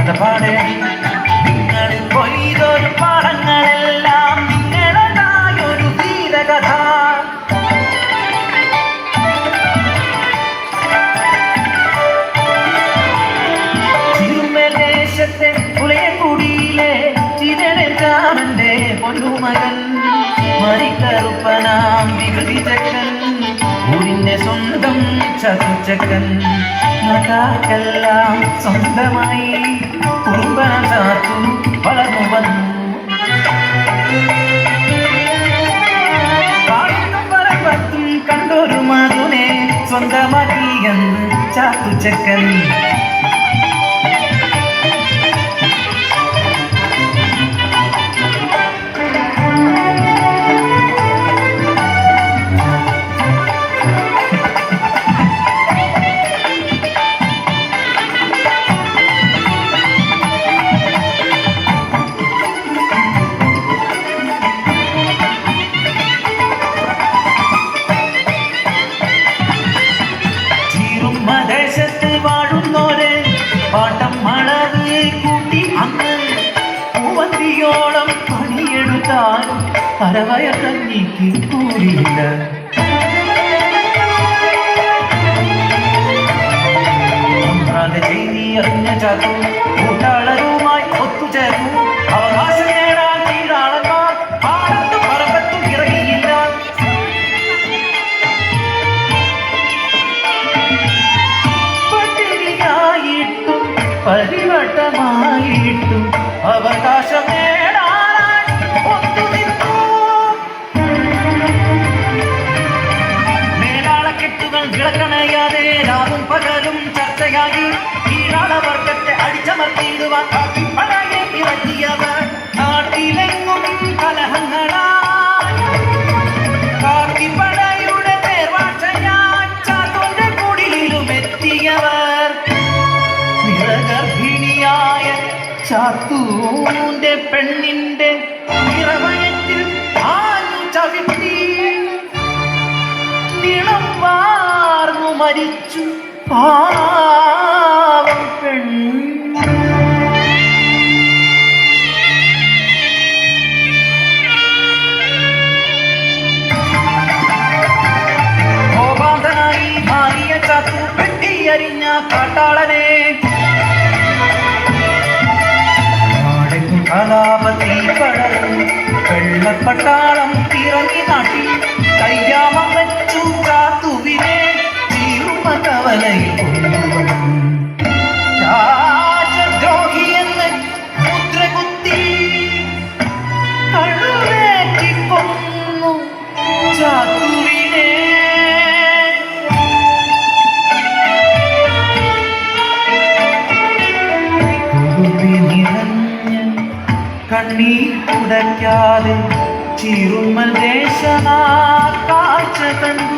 കഥ പാടേണ്ടി നിങ്ങൾ കൊയ്തൊരു പാടങ്ങളെല്ലാം നിങ്ങളതായൊരു ധീരകഥ. ചിരുമലേശത്തെ പുളയക്കുടിയിലെ ചിരനന്റെ പൊന്നുമകൻ മരിക്കറുപ്പനാം വികൃതി ചക്കൻ ഊരിന്റെ സ്വന്തം ചതുച്ചക്കൻ നാട്ടാർക്കെല്ലാം സ്വന്തമായി കുറുമ്പന ചാത്തു വളർന്നു വന്നു. പാട്ടും പറപ്പത്തും കണ്ടൊരു മകനെ സ്വന്തമാക്കിയെന്ന് ചാത്തുച്ചക്കൻ. ദേശത്ത് വാഴുന്നോരെ പാട്ടം മളവ് കൂട്ടി അന്ന് പൂവന്തിയോളം പണിയെടുത്താലും അരവയ കഞ്ഞിക്ക് കൂടിയില്ല. ചെയ്തി അറിഞ്ഞ ചാത്തു കൂട്ടാളരുമായി ഒത്തുചേർന്നു. അവകാശം നേടാൻ കീഴാളന്മാർ പാടത്തും പറമ്പത്തും ഇറങ്ങിയില്ല. പരിവട്ടമായിട്ടും അവകാശം നേടാൻ ഒത്തുനിന്നു. മേലാളക്കെട്ടുകൾ വിളക്കണയാതെ രാവും പകലും ചർച്ചയായി കീഴാളവർഗത്തെ അടിച്ചമർത്തിയിടുവാൻ കാട്ടിപ്പടയെ ഇറക്കിയവർ നാട്ടിലെങ്ങും കലഹങ്ങളായി കാട്ടിപ്പടയുടെ നേർവാഴ്ചയായി ചാത്തുന്റെ കുടിലും എത്തിയവർ. ഗർഭിണിയായ ചാത്തൂന്റെ പെണ്ണിന്റെ നിറവയത്തിൽ ആഞ്ഞു ചവിട്ടി നിളം വാർന്നു മരിച്ചു പാവം പെണ്ണ്. കോപാന്തനായി മാറിയ ചാത്തു വെട്ടിയരിഞ്ഞ കാട്ടാളനെ കലാപത്തിൽ പടർന്നു വെള്ളപ്പട്ടാളം ഇറങ്ങി നാട്ടിൽ കയ്യാമ വെച്ചു ചാത്തുവിനെ ചീറുമ കവലയിൽ കൊണ്ടുവന്നു. രാജദ്രോഹി എന്ന് മുദ്ര കുത്തി കഴുവേറ്റിക്കൊന്നു ചാത്തുവിനെ. കണ്ണീർ തുടയ്ക്കാതെ ചിരുമൽ ദേശമാ കാഴ്ച കണ്ടു.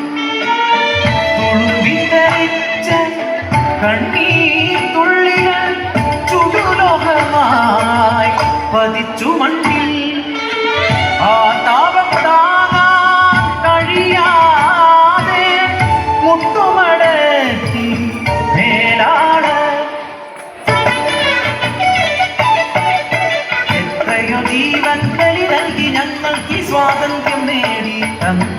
തുളുമ്പിത്തരിച്ച കണ്ണീർ തുള്ളികൾ ചുടുലോഹമായി പതിച്ചു മണ്ണിൽ. ആ താപം താങ്ങാൻ കഴിയാതെ മുട്ടുമടക്കി മേലാള ജീവൻ ബലി നൽകി ഞങ്ങൾക്ക് സ്വാതന്ത്ര്യം നേടി തന്നു.